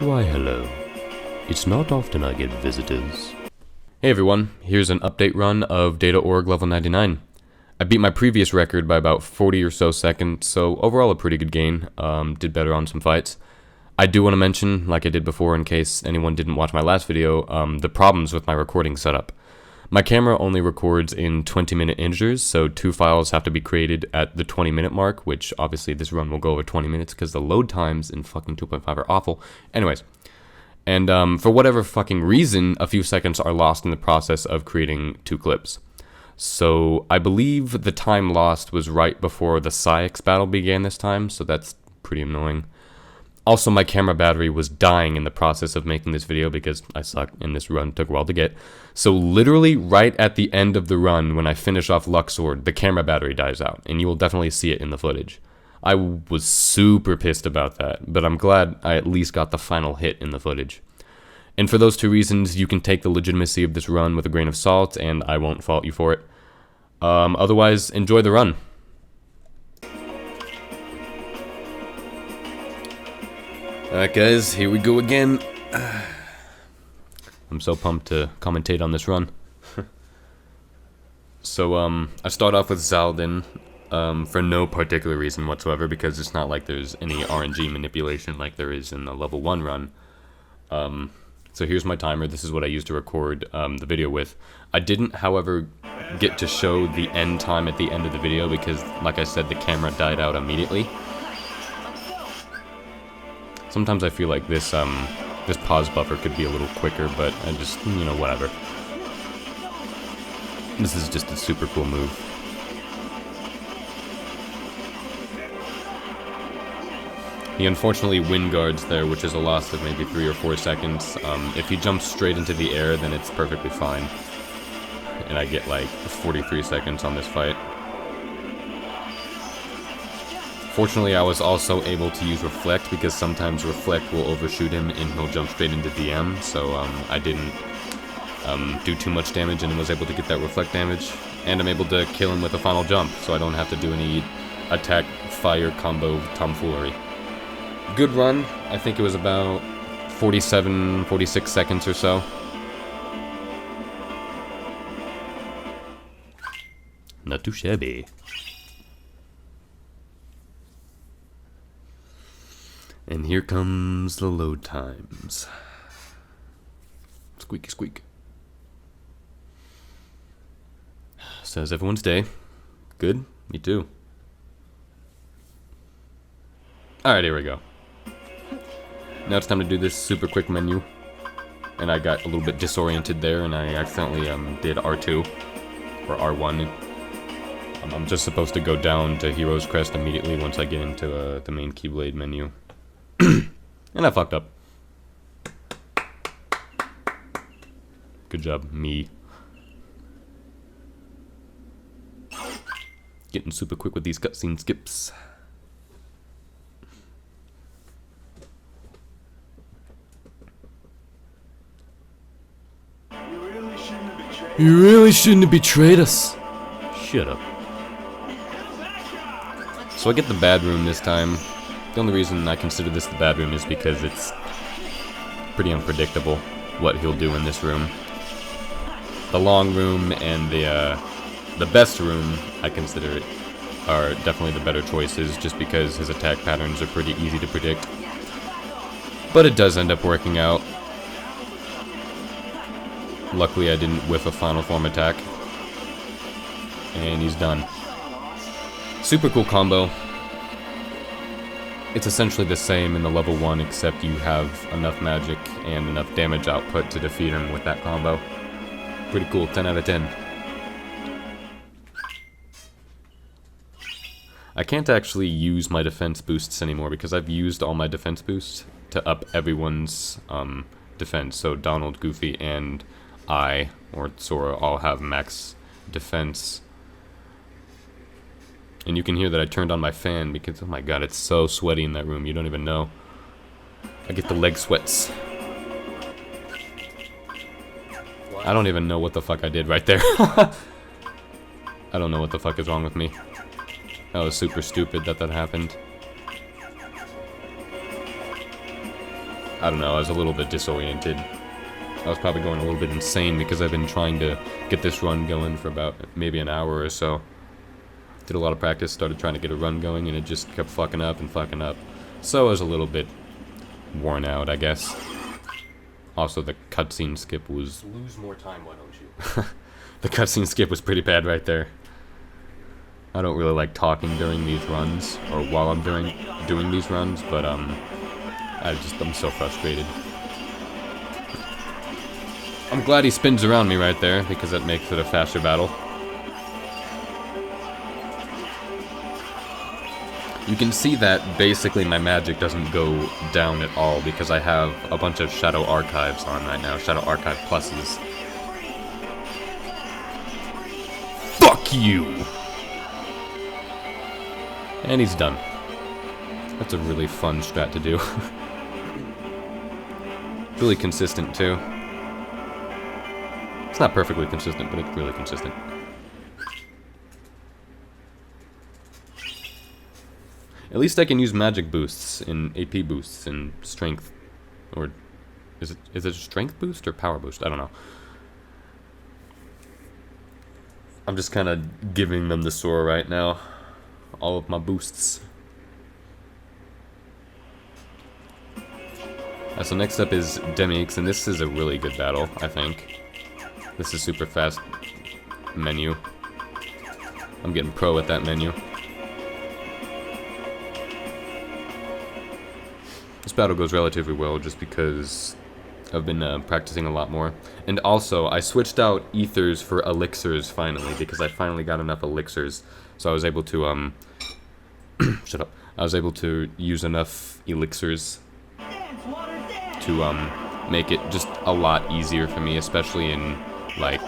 Why hello. It's not often I get visitors. Hey everyone, here's an update run of Data.org level 99. I beat my previous record by about 40 or so seconds, so overall a pretty good gain. Did better on some fights. I do want to mention, like I did before in case anyone didn't watch my last video, the problems with my recording setup. My camera only records in 20-minute integers, so 2 files have to be created at the 20-minute mark, which obviously this run will go over 20 minutes because the load times in fucking 2.5 are awful. Anyways, and for whatever fucking reason, a few seconds are lost in the process of creating 2 clips. So I believe the time lost was right before the Psyx battle began this time, so that's pretty annoying. Also, my camera battery was dying in the process of making this video because I suck and this run took a while to get. So literally right at the end of the run, when I finish off Luxord, the camera battery dies out, and you will definitely see it in the footage. I was super pissed about that, but I'm glad I at least got the final hit in the footage. And for those 2 reasons, you can take the legitimacy of this run with a grain of salt, and I won't fault you for it. Otherwise, enjoy the run. Alright guys, here we go again. I'm so pumped to commentate on this run. So, I start off with Zaldin, for no particular reason whatsoever, because it's not like there's any RNG manipulation like there is in the level 1 run. So here's my timer. This is what I used to record the video with. I didn't, however, get to show the end time at the end of the video because, like I said, the camera died out immediately. Sometimes I feel like this this pause buffer could be a little quicker, but I just, you know, whatever. This is just a super cool move. He unfortunately wind guards there, which is a loss of maybe 3 or 4 seconds. If he jumps straight into the air, then it's perfectly fine. And I get like 43 seconds on this fight. Fortunately, I was also able to use Reflect, because sometimes Reflect will overshoot him and he'll jump straight into DM, so I didn't do too much damage and was able to get that Reflect damage. And I'm able to kill him with a final jump, so I don't have to do any attack, fire, combo tomfoolery. Good run. I think it was about 47, 46 seconds or so. Not too shabby. And here comes the load times. Squeaky squeak. So how's everyone's day? Good? Me too. Alright, here we go. Now it's time to do this super quick menu. And I got a little bit disoriented there and I accidentally did R2 or R1. I'm just supposed to go down to Hero's Crest immediately once I get into the main Keyblade menu. And I fucked up. Good job, me. Getting super quick with these cutscene skips. You really shouldn't have betrayed us. Shut up. So I get the bad room this time. The only reason I consider this the bad room is because it's pretty unpredictable what he'll do in this room. The long room and the best room, I consider it, are definitely the better choices just because his attack patterns are pretty easy to predict. But it does end up working out. Luckily I didn't whiff a final form attack. And he's done. Super cool combo. It's essentially the same in the level 1, except you have enough magic and enough damage output to defeat him with that combo. Pretty cool, 10 out of 10. I can't actually use my defense boosts anymore because I've used all my defense boosts to up everyone's defense. So Donald, Goofy, and I, or Sora, all have max defense. And you can hear that I turned on my fan because, oh my god, it's so sweaty in that room, you don't even know. I get the leg sweats. I don't even know what the fuck I did right there. I don't know what the fuck is wrong with me. That was super stupid that happened. I don't know, I was a little bit disoriented. I was probably going a little bit insane because I've been trying to get this run going for about maybe an hour or so. Did a lot of practice, started trying to get a run going, and it just kept fucking up and fucking up. So I was a little bit worn out, I guess. Also, the cutscene skip was... Lose more time, why don't you? The cutscene skip was pretty bad right there. I don't really like talking during these runs, or while I'm doing these runs, but I'm so frustrated. I'm glad he spins around me right there, because that makes it a faster battle. You can see that basically my magic doesn't go down at all, because I have a bunch of Shadow Archives on right now, Shadow Archive pluses. Fuck you! And he's done. That's a really fun strat to do. Really consistent, too. It's not perfectly consistent, but it's really consistent. At least I can use magic boosts and AP boosts and strength. Or is it a strength boost or power boost? I don't know. I'm just kind of giving them the Sora right now. All of my boosts. So next up is ReMIX, and this is a really good battle, I think. This is super fast menu. I'm getting pro at that menu. This battle goes relatively well just because I've been practicing a lot more. And also, I switched out Ethers for Elixirs finally, because I finally got enough Elixirs. So I was able to, shut up. I was able to use enough Elixirs to, make it just a lot easier for me, especially in, like,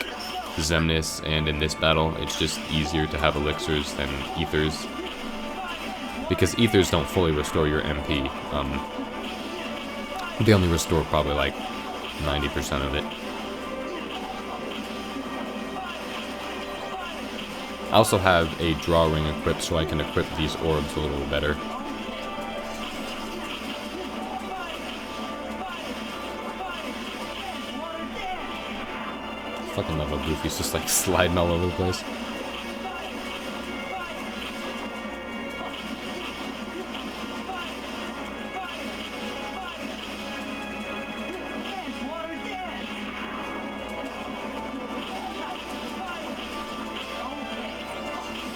Xemnas and in this battle. It's just easier to have Elixirs than Ethers. Because Ethers don't fully restore your MP. They only restore probably, like, 90% of it. I also have a draw ring equipped, so I can equip these orbs a little better. Fucking love how Goofy's just like sliding all over the place.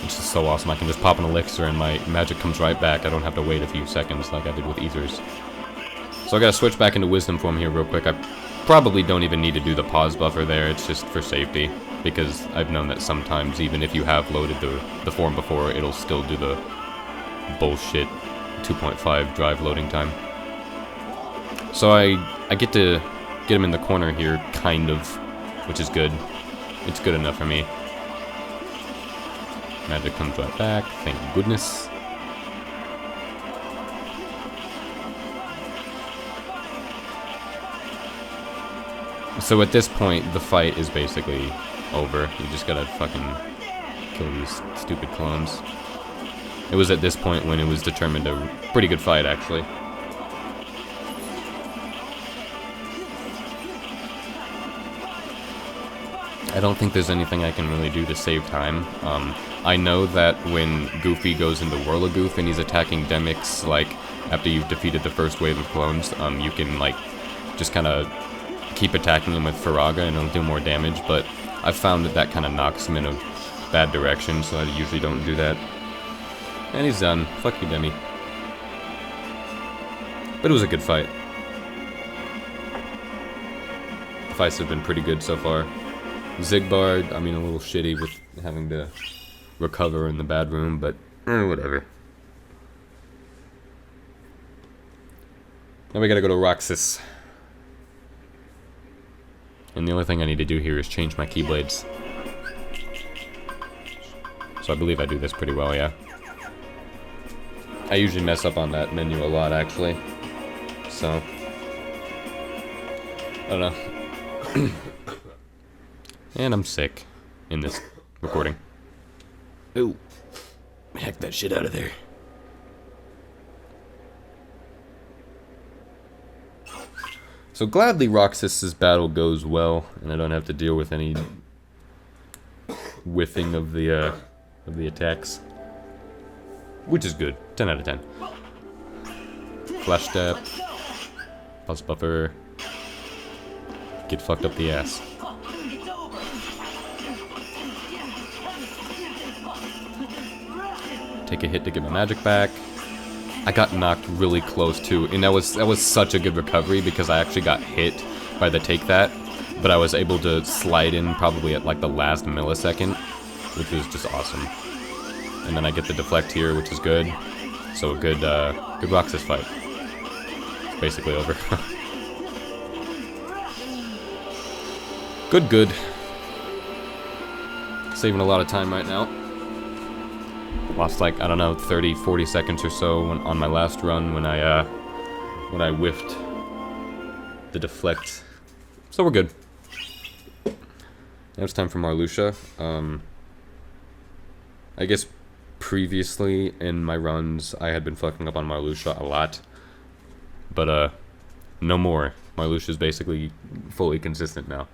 It's just so awesome. I can just pop an elixir and my magic comes right back. I don't have to wait a few seconds like I did with Ethers. So I gotta switch back into Wisdom form here real quick. I probably don't even need to do the pause buffer there. It's just for safety. Because I've known that sometimes, even if you have loaded the form before, it'll still do the bullshit 2.5 drive loading time. So I get to get him in the corner here, kind of, which is good. It's good enough for me. Magic comes right back, thank goodness. So at this point, the fight is basically over. You just gotta fucking kill these stupid clones. It was at this point when it was determined a pretty good fight, actually. I don't think there's anything I can really do to save time. I know that when Goofy goes into Whirligoof and he's attacking ReMIX, like, after you've defeated the first wave of clones, you can, like, just kind of keep attacking him with Faraga and it'll do more damage, but I've found that that kind of knocks him in a bad direction, so I usually don't do that. And he's done. Fuck you, Demi. But it was a good fight. The fights have been pretty good so far. Zigbard, I mean, a little shitty with having to recover in the bad room, but whatever. Now we gotta go to Roxas. And the only thing I need to do here is change my keyblades. So I believe I do this pretty well, yeah. I usually mess up on that menu a lot, actually. So, I don't know. And I'm sick in this recording. Ooh. Heck that shit out of there. So gladly Roxas's battle goes well, and I don't have to deal with any whiffing of the attacks. Which is good. 10 out of 10. Flash step. Pulse buffer. Get fucked up the ass. Take a hit to get my magic back. I got knocked really close too, and that was such a good recovery because I actually got hit by the take that, but I was able to slide in probably at like the last millisecond, which was just awesome. And then I get the deflect here, which is good. So a good Roxas fight. It's basically over. Good. Saving a lot of time right now. Lost like, I don't know, 30, 40 seconds or so on my last run when I whiffed the deflect. So we're good. Now it's time for Marluxia. I guess previously in my runs I had been fucking up on Marluxia a lot. But no more. Marluxia is basically fully consistent now.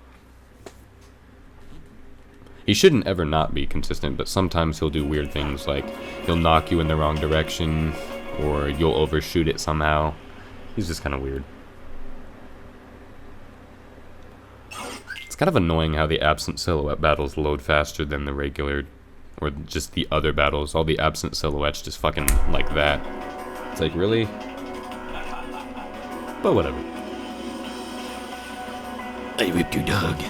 He shouldn't ever not be consistent, but sometimes he'll do weird things, like he'll knock you in the wrong direction, or you'll overshoot it somehow. He's just kind of weird. It's kind of annoying how the absent silhouette battles load faster than the regular, or just the other battles. All the absent silhouettes just fucking like that. It's like, really? But whatever. I ripped your dog.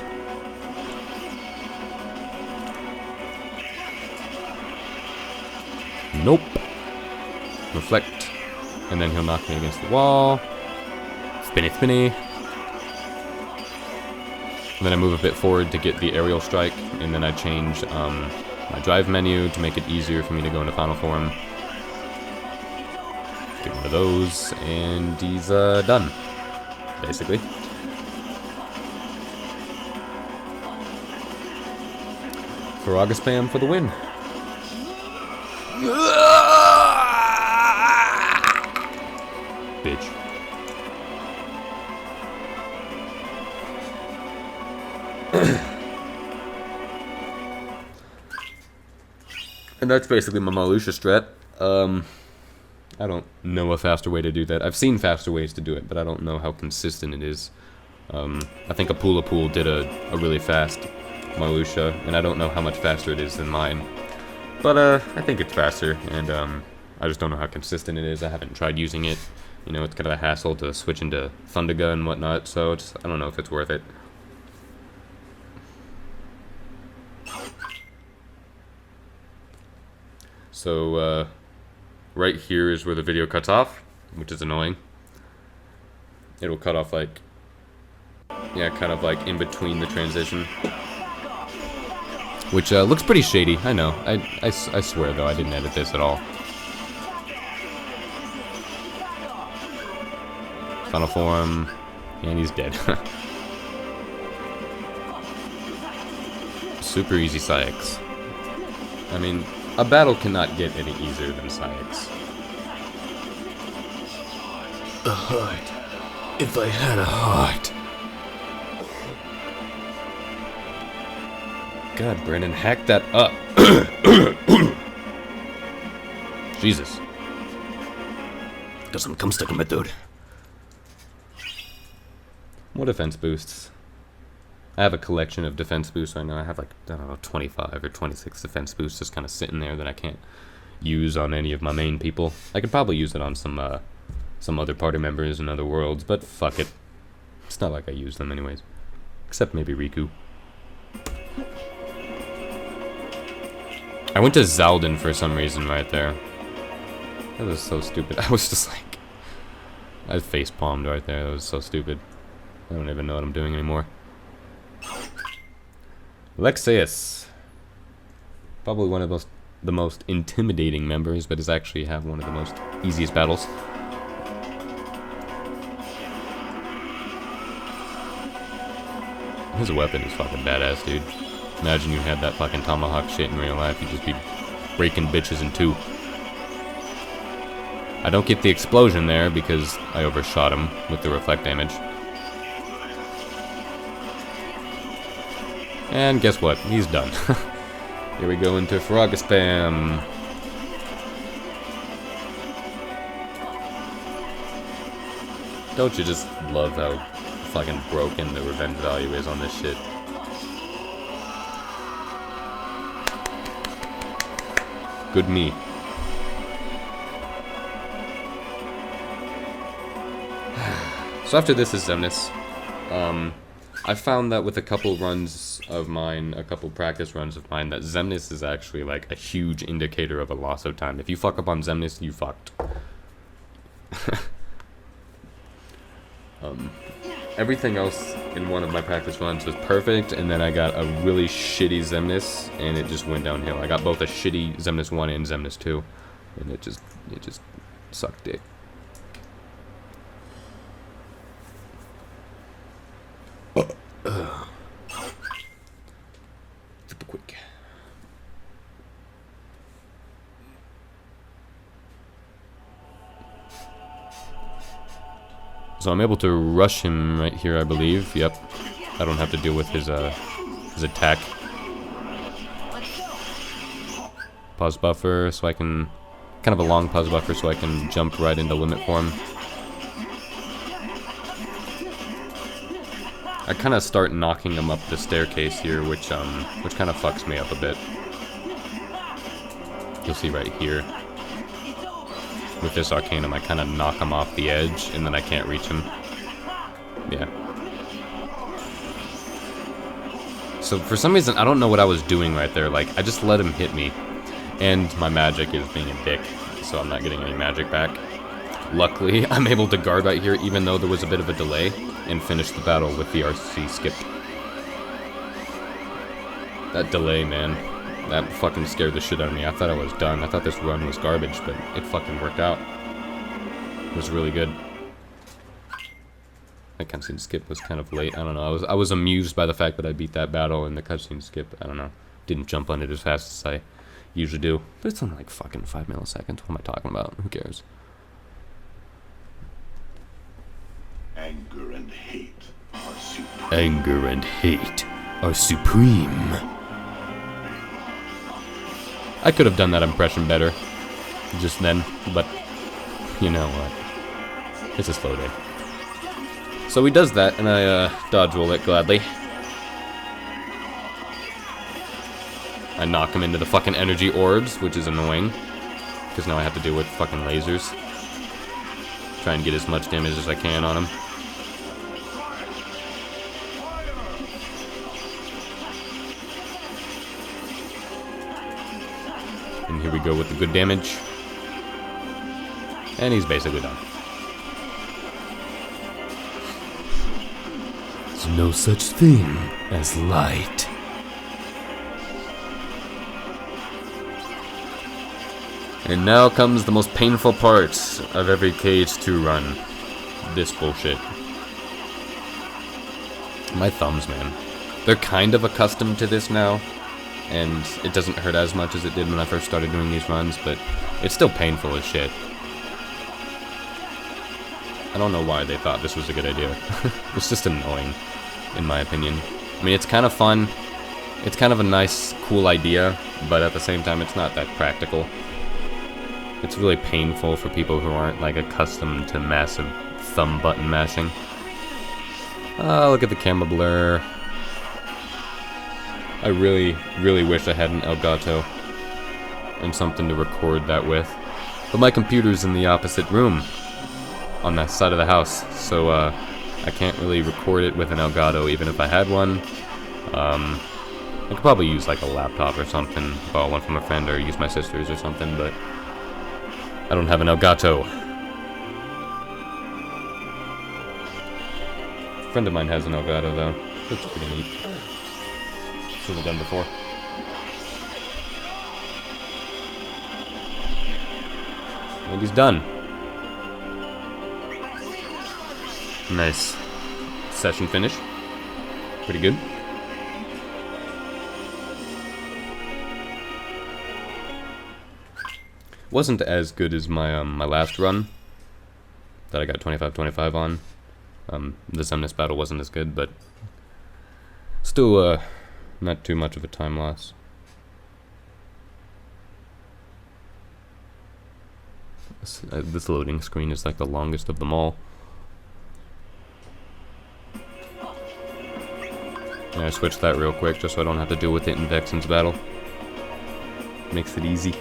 Nope. Reflect. And then he'll knock me against the wall. Spinny. And then I move a bit forward to get the aerial strike. And then I change my drive menu to make it easier for me to go into final form. Get one of those. And he's done. Basically. Faraga spam for the win. Bitch. And that's basically my Marluxia strat. I don't know a faster way to do that. I've seen faster ways to do it, but I don't know how consistent it is. I think Pool did a really fast Marluxia, and I don't know how much faster it is than mine. But I think it's faster, and I just don't know how consistent it is. I haven't tried using it. You know, it's kind of a hassle to switch into Thunderga and whatnot, so I don't know if it's worth it. So, right here is where the video cuts off, which is annoying. It'll cut off like, yeah, kind of like in between the transition. Which looks pretty shady, I know. I swear though, I didn't edit this at all. Final form, and he's dead. Super easy Psyx. I mean, a battle cannot get any easier than Psyx. A heart. If I had a heart. God, Brandon, hack that up. Jesus. Got some cum stuck in my throat. More defense boosts. I have a collection of defense boosts right now. I have like, I don't know, 25 or 26 defense boosts just kind of sitting there that I can't use on any of my main people. I could probably use it on some other party members in other worlds, but fuck it. It's not like I use them anyways. Except maybe Riku. I went to Zaldin for some reason right there. That was so stupid. I was just like... I facepalmed right there. That was so stupid. I don't even know what I'm doing anymore. Elixirs. Probably one of the most intimidating members, but is actually have one of the most easiest battles. His weapon is fucking badass, dude. Imagine you had that fucking tomahawk shit in real life. You'd just be breaking bitches in two. I don't get the explosion there because I overshot him with the reflect damage. And guess what? He's done. Here we go into Frog Spam. Don't you just love how fucking broken the revenge value is on this shit? Good me. So after this is Xemnas. I found that with a couple runs of mine, a couple practice runs of mine, that Xemnas is actually like a huge indicator of a loss of time. If you fuck up on Xemnas, you fucked. Everything else in one of my practice runs was perfect, and then I got a really shitty Xemnas, and it just went downhill. I got both a shitty Xemnas 1 and Xemnas 2, and it just sucked dick. Super quick. So I'm able to rush him right here, I believe. Yep. I don't have to deal with his attack. Pause buffer, so I can... Kind of a long pause buffer, so I can jump right into limit form. I kind of start knocking him up the staircase here, which kind of fucks me up a bit. You'll see right here. With this Arcanum, I kind of knock him off the edge, and then I can't reach him. Yeah. So for some reason, I don't know what I was doing right there. Like, I just let him hit me. And my magic is being a dick, so I'm not getting any magic back. Luckily, I'm able to guard right here, even though there was a bit of a delay, and finish the battle with the RC skip. That delay, man. That fucking scared the shit out of me. I thought I was done. I thought this run was garbage, but it fucking worked out. It was really good. That cutscene skip was kind of late. I don't know. I was amused by the fact that I beat that battle in the cutscene skip. I don't know. Didn't jump on it as fast as I usually do. But it's only like fucking 5 milliseconds. What am I talking about? Who cares? Anger and hate are supreme. Anger and hate are supreme. I could have done that impression better just then, but you know what? It's a slow day. So he does that, and I dodge roll it gladly. I knock him into the fucking energy orbs, which is annoying, because now I have to deal with fucking lasers. Try and get as much damage as I can on him. And here we go with the good damage. And he's basically done. There's no such thing as light. And now comes the most painful part of every KH2 run. This bullshit. My thumbs, man. They're kind of accustomed to this now. And it doesn't hurt as much as it did when I first started doing these runs, but it's still painful as shit. I don't know why they thought this was a good idea. It's just annoying, in my opinion. I mean, it's kind of fun. It's kind of a nice, cool idea, but at the same time, it's not that practical. It's really painful for people who aren't, like, accustomed to massive thumb button mashing. Look at the camera blur. I really, really wish I had an Elgato and something to record that with. But my computer's in the opposite room on that side of the house, so I can't really record it with an Elgato even if I had one. I could probably use like a laptop or something, borrow one from a friend or use my sister's or something, but I don't have an Elgato. A friend of mine has an Elgato though. Looks pretty neat. Should have done before. And he's done. Nice. Session finish. Pretty good. Wasn't as good as my my last run that I got 25-25 on. The Xemnas battle wasn't as good, but still Not too much of a time loss. This loading screen is like the longest of them all. And I switched that real quick just so I don't have to deal with it in Vexen's battle. Makes it easy.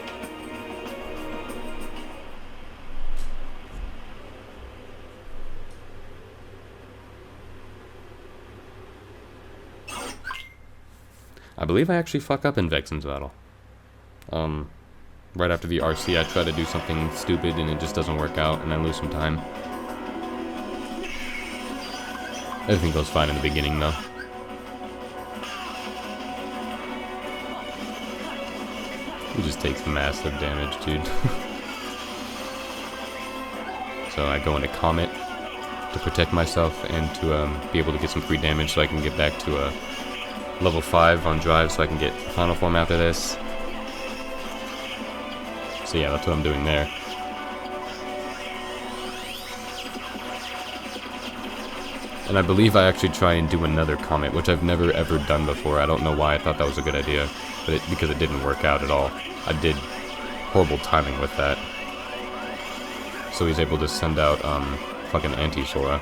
I believe I actually fuck up in Vexen's battle. Right after the RC, I try to do something stupid and it just doesn't work out, and I lose some time. Everything goes fine in the beginning, though. He just takes massive damage, dude. So I go into Comet to protect myself and to be able to get some free damage so I can get back to level 5 on drive so I can get final form after this. So yeah, that's what I'm doing there. And I believe I actually try and do another Comet, which I've never ever done before. I don't know why I thought that was a good idea, but because it didn't work out at all. I did horrible timing with that. So he's able to send out fucking Anti-Sora.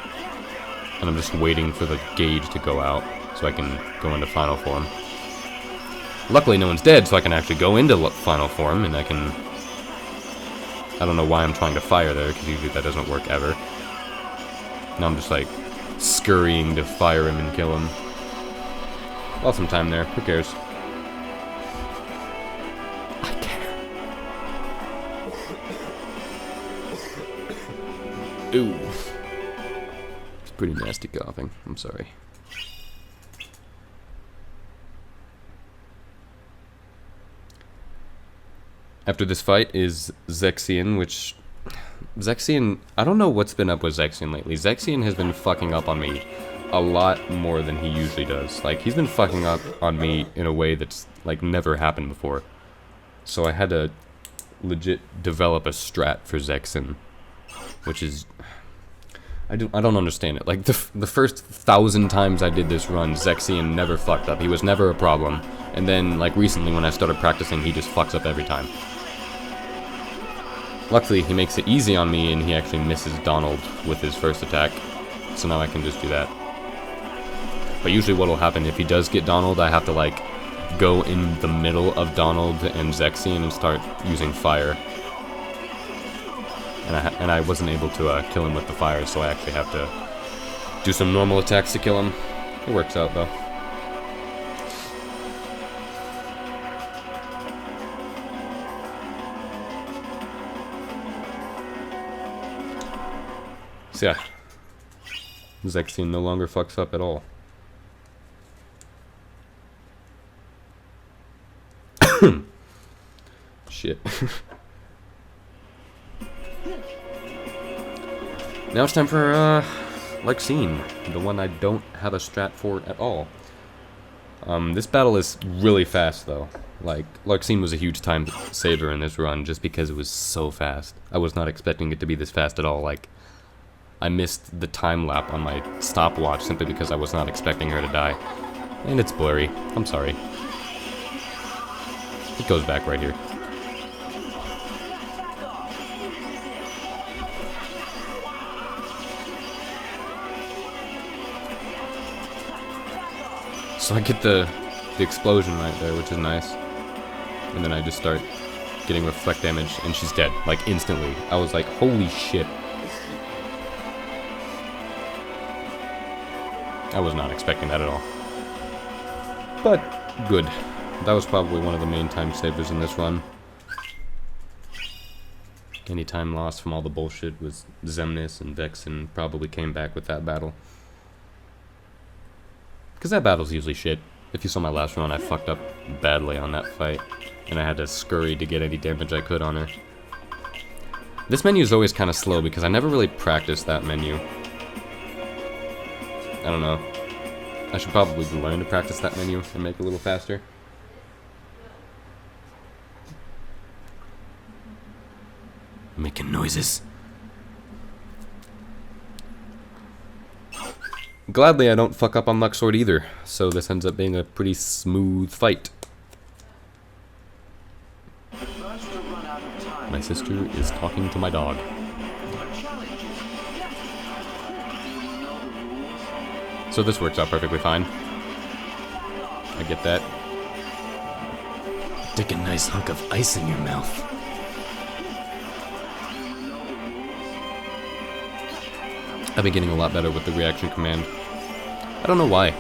And I'm just waiting for the gauge to go out so I can go into final form. Luckily no one's dead, so I can actually go into final form, and I can... I don't know why I'm trying to fire there, because usually that doesn't work ever. Now I'm just like scurrying to fire him and kill him. Lost some time there, who cares? I care. Ooh. It's pretty nasty coughing, I'm sorry. After this fight is Xemnas, which... Vexen, I don't know what's been up with Vexen lately. Vexen has been fucking up on me a lot more than he usually does. Like, he's been fucking up on me in a way that's, like, never happened before. So I had to legit develop a strat for Vexen, which is... I don't understand it. Like, the first 1,000 times I did this run, Vexen never fucked up. He was never a problem. And then, like, recently when I started practicing, he just fucks up every time. Luckily, he makes it easy on me, and he actually misses Donald with his first attack. So now I can just do that. But usually what'll happen, if he does get Donald, I have to, like, go in the middle of Donald and Vexen and start using fire. And I wasn't able to kill him with the fire, so I actually have to do some normal attacks to kill him. It works out, though. So yeah, Vexen no longer fucks up at all. Shit. Now it's time for Larxene, the one I don't have a strat for at all. This battle is really fast though. Like, Larxene was a huge time saver in this run just because it was so fast. I was not expecting it to be this fast at all. Like, I missed the time lap on my stopwatch simply because I was not expecting her to die. And it's blurry. I'm sorry. It goes back right here. So I get the explosion right there, which is nice. And then I just start getting reflect damage, and she's dead, like instantly. I was like, holy shit. I was not expecting that at all. But, good. That was probably one of the main time savers in this run. Any time lost from all the bullshit with Xemnas and Vexen probably came back with that battle. Because that battle's usually shit. If you saw my last run, I fucked up badly on that fight. And I had to scurry to get any damage I could on her. This menu is always kind of slow because I never really practiced that menu. I don't know. I should probably learn to practice that menu and make it a little faster. Making noises. gladly I don't fuck up on Luxord either, so this ends up being a pretty smooth fight. My sister is talking to my dog. So this works out perfectly fine. I get that. Stick a nice hunk of ice in your mouth. I've been getting a lot better with the reaction command. I don't know why.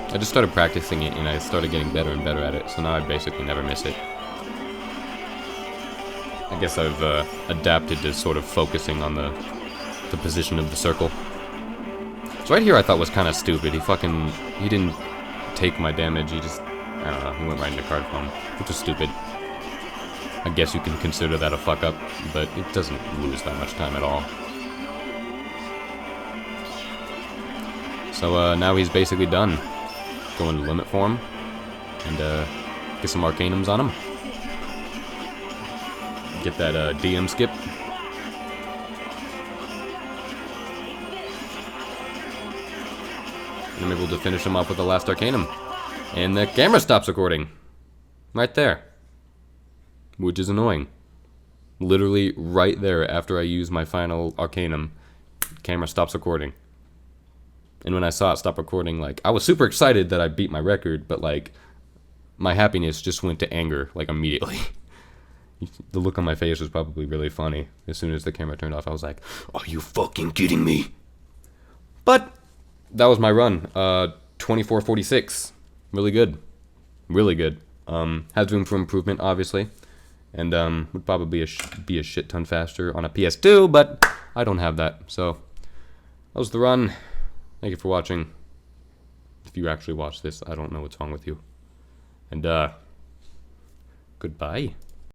I just started practicing it and I started getting better and better at it, so now I basically never miss it. I guess I've adapted to sort of focusing on the position of the circle. So right here I thought was kind of stupid. He didn't take my damage, he just, I don't know, he went right into card form, which was stupid. I guess you can consider that a fuck up, but it doesn't lose that much time at all. So now he's basically done. Go into limit form and get some Arcanums on him. Get that DM skip. And I'm able to finish him off with the last Arcanum. And the camera stops recording. Right there. Which is annoying. Literally right there after I use my final Arcanum, camera stops recording. And when I saw it stop recording, like, I was super excited that I beat my record, but like, my happiness just went to anger, like, immediately. The look on my face was probably really funny. As soon as the camera turned off, I was like, are you fucking kidding me? But that was my run. 24:46. Really good. Really good. Has room for improvement, obviously. And would probably be a shit ton faster on a PS2, but I don't have that. So, that was the run. Thank you for watching. If you actually watch this, I don't know what's wrong with you. And, goodbye.